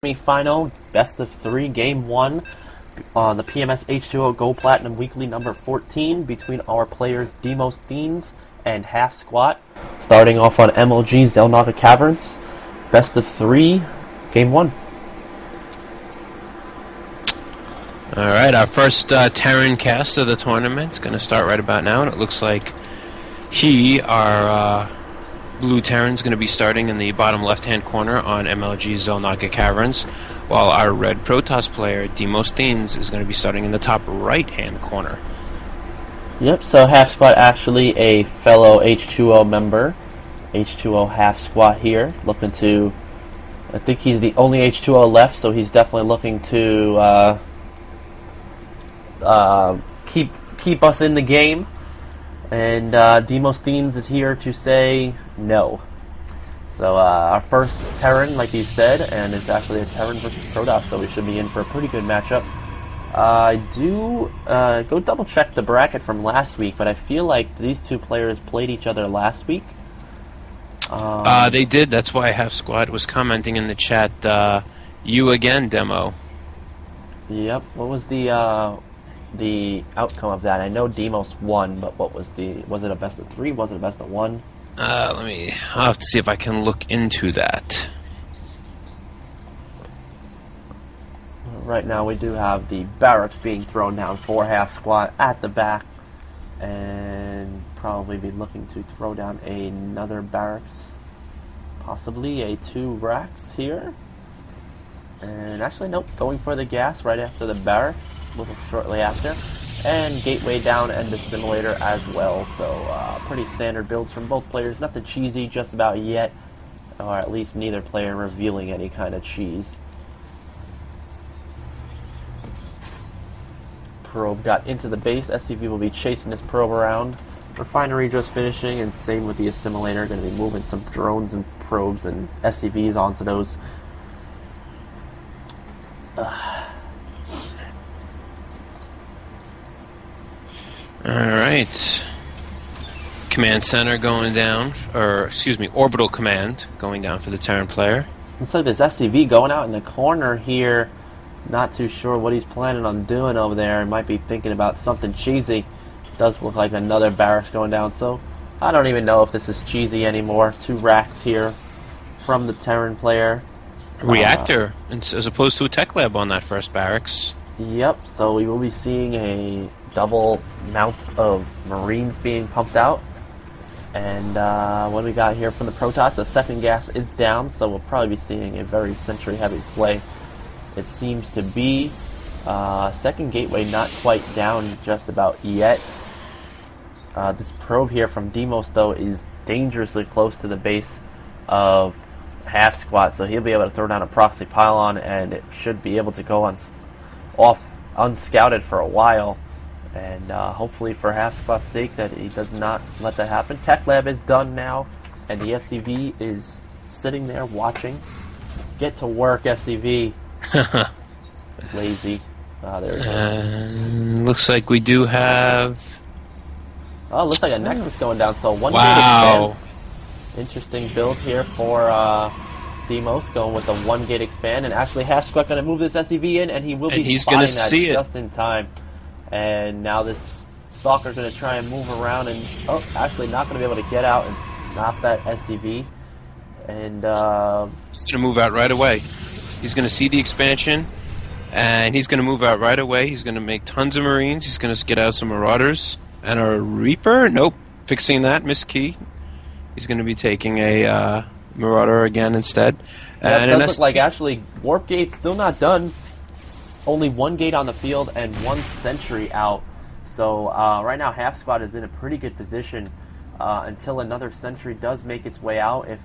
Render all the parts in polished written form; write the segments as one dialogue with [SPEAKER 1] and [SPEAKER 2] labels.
[SPEAKER 1] Semi-final, best of 3, game 1 on the PMS H2O Gold Platinum Weekly number 14 between our players Demosthenes and H2OHalfsquat. Starting off on MLG Zelnaga Caverns, best of 3, game 1.
[SPEAKER 2] Alright, our first Terran cast of the tournament is going to start right about now, and it looks like our blue Terran's going to be starting in the bottom left-hand corner on MLG Zelnaga Caverns, while our red Protoss player, Demosthenes, is going to be starting in the top right-hand corner.
[SPEAKER 1] Yep, so H2OHalfsquat actually a fellow H2O member. H2OHalfsquat here, looking to... I think he's the only H2O left, so he's definitely looking to keep us in the game. And Demosthenes is here to say no. So our first Terran, like you said, and it's actually a Terran versus Protoss, so we should be in for a pretty good matchup. I do go double check the bracket from last week, but I feel like these two players played each other last week.
[SPEAKER 2] They did. That's why H2OHalfsquat was commenting in the chat. You again, demo.
[SPEAKER 1] Yep. What was the outcome of that? I know Demos won, but what was it a best of 3? Was it a best of 1?
[SPEAKER 2] I'll have to see if I can look into that.
[SPEAKER 1] Right now we do have the barracks being thrown down for H2OHalfsquat at the back, and probably be looking to throw down another barracks, possibly a 2 racks here. And actually, nope, going for the gas right after the barracks, a little shortly after. And gateway down and assimilator as well. So pretty standard builds from both players. Nothing cheesy just about yet, or at least neither player revealing any kind of cheese. Probe got into the base. SCV will be chasing this probe around. Refinery just finishing, and same with the assimilator. Going to be moving some drones and probes and SCVs onto those.
[SPEAKER 2] Alright. Command center going down, or excuse me, orbital command going down for the Terran player.
[SPEAKER 1] Looks like there's SCV going out in the corner here. Not too sure what he's planning on doing over there. He might be thinking about something cheesy. Does look like another barracks going down, so I don't even know if this is cheesy anymore. 2 racks here from the Terran player.
[SPEAKER 2] Reactor, as opposed to a tech lab on that first barracks.
[SPEAKER 1] Yep, so we will be seeing a double amount of Marines being pumped out. And what do we got here from the Protoss? The second gas is down, so we'll probably be seeing a very sentry-heavy play. It seems to be. Second gateway not quite down just about yet. This probe here from Demos, though, is dangerously close to the base of H2OHalfsquat, so he'll be able to throw down a proxy pylon, and it should be able to go off unscouted for a while. And hopefully for H2OHalfsquat's sake that he does not let that happen. Tech Lab is done now, and the SCV is sitting there watching. Get to work, SCV. Lazy. There we go.
[SPEAKER 2] Looks like we do have...
[SPEAKER 1] Oh, looks like a Nexus going down, so one
[SPEAKER 2] wow.
[SPEAKER 1] gate expand. Interesting build here for Demos, going with the 1 gate expand, and actually H2OHalfsquat going to move this SCV in, and he will be spotting that just in time. And now this Stalker's going to try and move around, and actually not going to be able to get out and stop that SCV. And
[SPEAKER 2] he's going to move out right away. He's going to see the expansion, and he's going to move out right away. He's going to make tons of Marines. He's going to get out some Marauders. And a Reaper? Nope. Fixing that. Miss Key. He's going to be taking a Marauder again instead.
[SPEAKER 1] Yeah,
[SPEAKER 2] and
[SPEAKER 1] it does look like actually Warp Gate's still not done. Only 1 gate on the field and 1 sentry out. So right now H2OHalfsquat is in a pretty good position until another sentry does make its way out. If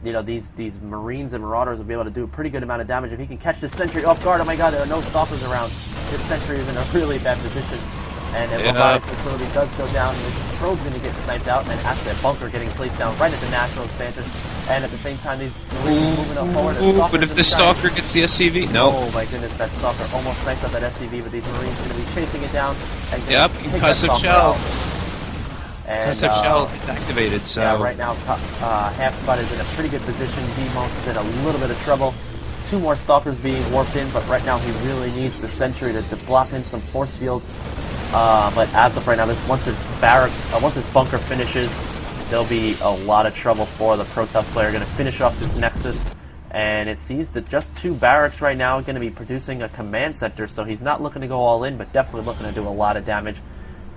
[SPEAKER 1] these Marines and Marauders will be able to do a pretty good amount of damage. If he can catch this sentry off guard, oh my god, there are no Stalkers around. This sentry is in a really bad position. And if a robotics facility does go down, this probe's going to get sniped out, and then actually a bunker getting placed down right at the natural expansion. And at the same time, these Marines moving up forward.
[SPEAKER 2] But if the Stalker gets the SCV, no.
[SPEAKER 1] Oh my goodness, that Stalker almost sniped out that SCV, but these Marines are going to be chasing it down. And
[SPEAKER 2] concussive shell. Concussive shell is activated, so...
[SPEAKER 1] Yeah, right now, H2OHalfsquat is in a pretty good position. Demos is in a little bit of trouble. 2 more Stalkers being warped in, but right now he really needs the Sentry to block in some force fields. But as of right now, once his bunker finishes, there'll be a lot of trouble for the Protoss player. Going to finish off this Nexus, and it seems that just 2 barracks right now are going to be producing a command center, so he's not looking to go all in, but definitely looking to do a lot of damage.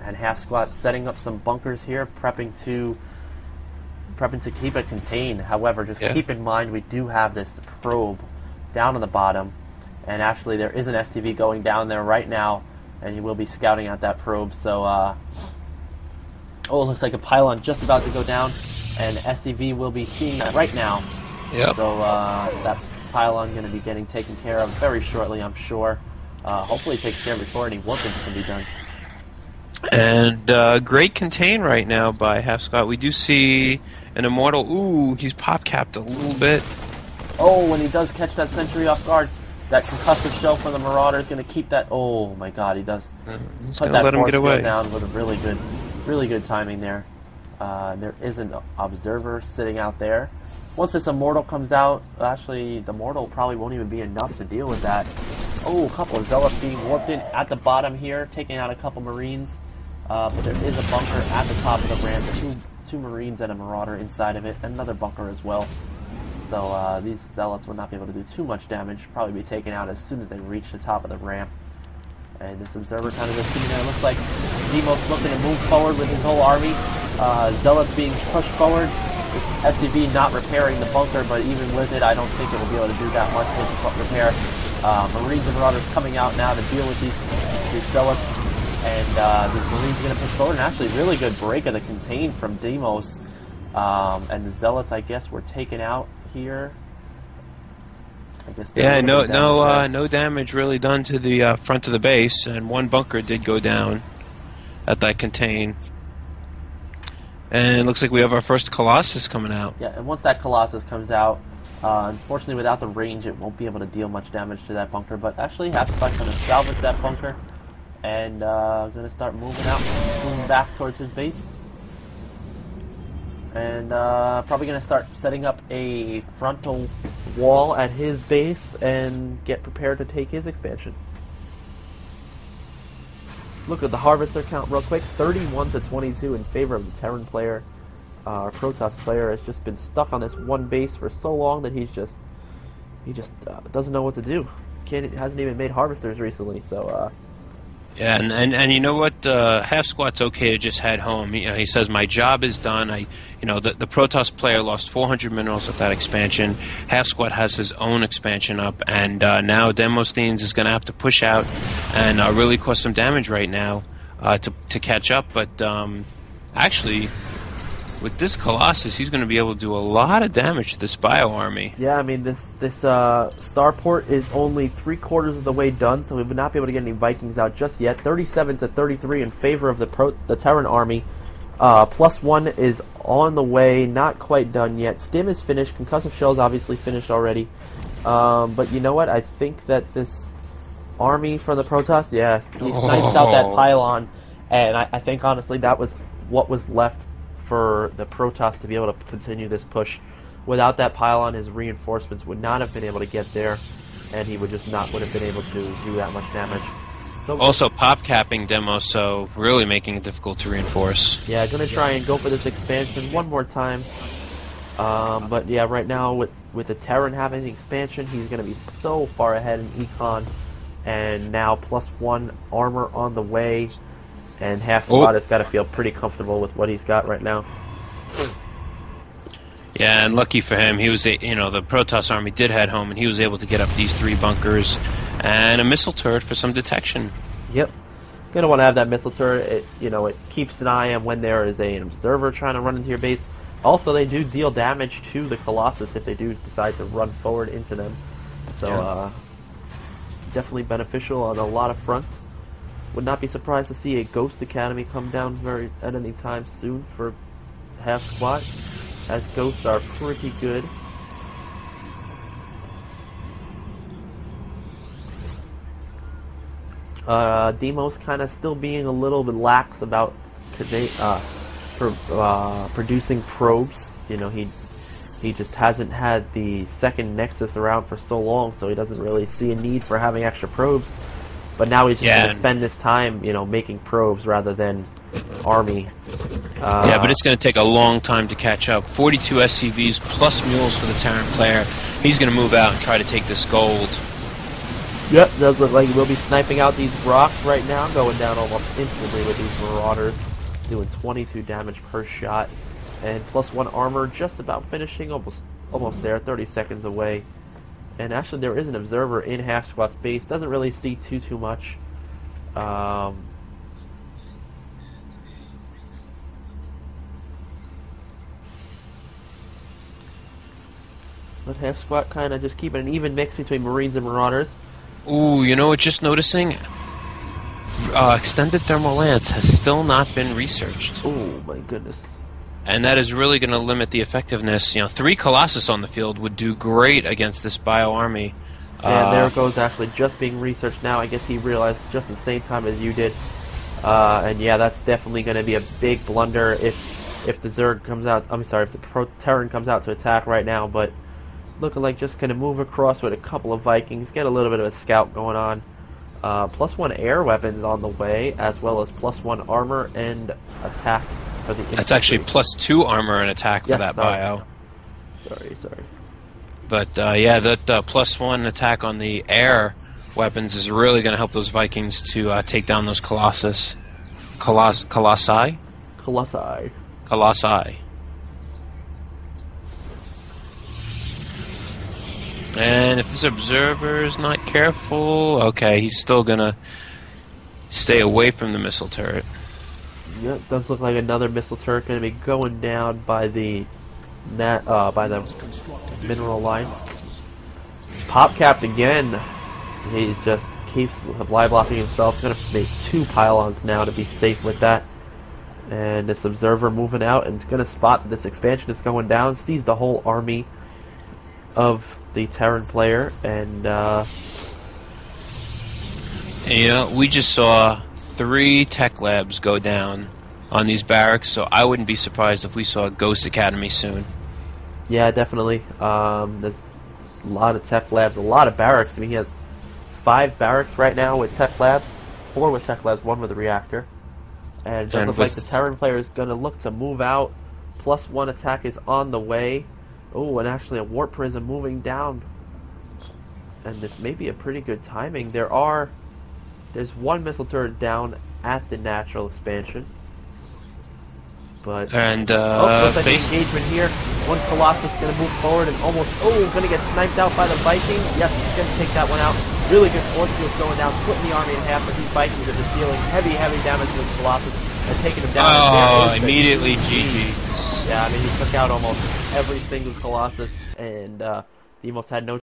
[SPEAKER 1] And Half-Squat setting up some bunkers here, prepping to keep it contained. However, just keep in mind we do have this probe down on the bottom, and actually there is an SCV going down there right now, and he will be scouting out that probe. So, it looks like a pylon just about to go down, and SCV will be seeing that right now.
[SPEAKER 2] Yep.
[SPEAKER 1] So that pylon going to be getting taken care of very shortly, I'm sure. Hopefully taken care of before any warpings can be done.
[SPEAKER 2] And great contain right now by Half-Squat. We do see an Immortal. Ooh, he's pop-capped a little bit.
[SPEAKER 1] Oh, when he does catch that sentry off guard, that concussive shell from the Marauder is going to keep that. Oh my God, he does put that force field down with a really good timing there. There is an observer sitting out there. Once this Immortal comes out, actually the Mortal probably won't even be enough to deal with that. Oh, a couple of Zealots being warped in at the bottom here, taking out a couple Marines. But there is a bunker at the top of the ramp. Two Marines and a Marauder inside of it. Another bunker as well. So these Zealots will not be able to do too much damage. Probably be taken out as soon as they reach the top of the ramp. And this Observer kind of just sitting there. Looks like Demos looking to move forward with his whole army. Zealots being pushed forward. This SCV not repairing the bunker, but even with it, I don't think it will be able to do that much with repair. Marines and Marauders coming out now to deal with these Zealots. And the Marines are going to push forward. And actually, really good break of the contain from Demos. And the Zealots, I guess, were taken out here. I guess
[SPEAKER 2] no damage really done to the front of the base, and 1 bunker did go down at that contain. And it looks like we have our first Colossus coming out.
[SPEAKER 1] Yeah, and once that Colossus comes out, unfortunately without the range, it won't be able to deal much damage to that bunker. But actually, Half-Squat's going to salvage that bunker and going to start moving back towards his base. And probably going to start setting up a frontal wall at his base and get prepared to take his expansion. Look at the Harvester count real quick. 31 to 22 in favor of the Terran player. Our Protoss player has just been stuck on this one base for so long that he just doesn't know what to do. Hasn't even made Harvesters recently, so...
[SPEAKER 2] Yeah, and you know what? Half-Squat's okay to just head home. He says, my job is done. The Protoss player lost 400 minerals at that expansion. Half-Squat has his own expansion up, and now Demosthenes is going to have to push out and really cause some damage right now to catch up. But actually, with this Colossus, he's going to be able to do a lot of damage to this bio army.
[SPEAKER 1] Yeah, I mean, this starport is only 3/4 of the way done, so we would not be able to get any Vikings out just yet. 37 to 33 in favor of the Terran army. +1 is on the way, not quite done yet. Stim is finished. Concussive Shell's obviously finished already. But you know what? I think that this army from the Protoss, he snipes out that pylon, and I think honestly that was what was left for the Protoss to be able to continue this push. Without that pylon, his reinforcements would not have been able to get there, and he would have been able to do that much damage. So,
[SPEAKER 2] also pop capping Demos, so really making it difficult to reinforce.
[SPEAKER 1] Yeah, gonna try and go for this expansion one more time. But yeah, right now with the Terran having the expansion, he's gonna be so far ahead in econ, and now +1 armor on the way. And Half-Squat has got to feel pretty comfortable with what he's got right now.
[SPEAKER 2] Yeah, and lucky for him, he was the Protoss army did head home, and he was able to get up these 3 bunkers and a missile turret for some detection.
[SPEAKER 1] Yep, gonna want to have that missile turret. It keeps an eye on when there is an observer trying to run into your base. Also, they do deal damage to the Colossus if they do decide to run forward into them. So definitely beneficial on a lot of fronts. Would not be surprised to see a Ghost Academy come down at any time soon for Half-Squat, as Ghosts are pretty good. Demos kind of still being a little bit lax about producing probes. He He just hasn't had the second Nexus around for so long, so he doesn't really see a need for having extra probes. But now he's just going to spend his time, making probes rather than army.
[SPEAKER 2] Yeah, but it's going to take a long time to catch up. 42 SCVs plus mules for the Terran player. He's going to move out and try to take this gold.
[SPEAKER 1] Yep, does look like we'll be sniping out these rocks right now, going down almost instantly with these Marauders, doing 22 damage per shot. And +1 armor, just about finishing, almost there, 30 seconds away. And actually, there is an observer in Halfsquat's base. Doesn't really see too much. But Halfsquat kind of just keeping an even mix between Marines and Marauders.
[SPEAKER 2] Ooh, you know what? Just noticing, extended thermal lance has still not been researched.
[SPEAKER 1] Oh my goodness.
[SPEAKER 2] And that is really going to limit the effectiveness. 3 Colossus on the field would do great against this bio army.
[SPEAKER 1] And there it goes, actually just being researched now. I guess he realized just at the same time as you did. And yeah, that's definitely going to be a big blunder if the Zerg comes out. I'm sorry, if the Terran comes out to attack right now. But looking like just going to move across with a couple of Vikings, get a little bit of a scout going on. +1 air weapons on the way, as well as +1 armor and attack.
[SPEAKER 2] That's actually +2 armor and attack for that bio.
[SPEAKER 1] Sorry.
[SPEAKER 2] But yeah, that +1 attack on the air weapons is really going to help those Vikings to take down those Colossus. Colossi? Colossi. And if this observer is not careful, okay, he's still going to stay away from the missile turret.
[SPEAKER 1] Yeah, it does look like another missile turret going to be going down by the mineral line. Pop capped again. He just keeps lie blocking himself. Going to make 2 pylons now to be safe with that. And this observer moving out and going to spot that this expansion is going down. Sees the whole army of the Terran player, and
[SPEAKER 2] we just saw 3 tech labs go down on these barracks, so I wouldn't be surprised if we saw a Ghost Academy soon.
[SPEAKER 1] Yeah, definitely. There's a lot of tech labs, a lot of barracks. I mean, he has 5 barracks right now with tech labs, 4 with tech labs, 1 with a reactor. And it does look like the Terran player is going to look to move out. +1 attack is on the way. Oh, and actually a warp prism moving down. And this may be a pretty good timing. There's 1 missile turret down at the natural expansion. But looks like the engagement here. 1 Colossus going to move forward and almost going to get sniped out by the Viking. Yes, he's going to take that one out. Really good force field going down, splitting the army in half. But these Vikings are just dealing heavy damage to the Colossus and taking him down.
[SPEAKER 2] Oh, immediately GG.
[SPEAKER 1] Yeah, I mean he took out almost every single Colossus, and he almost had no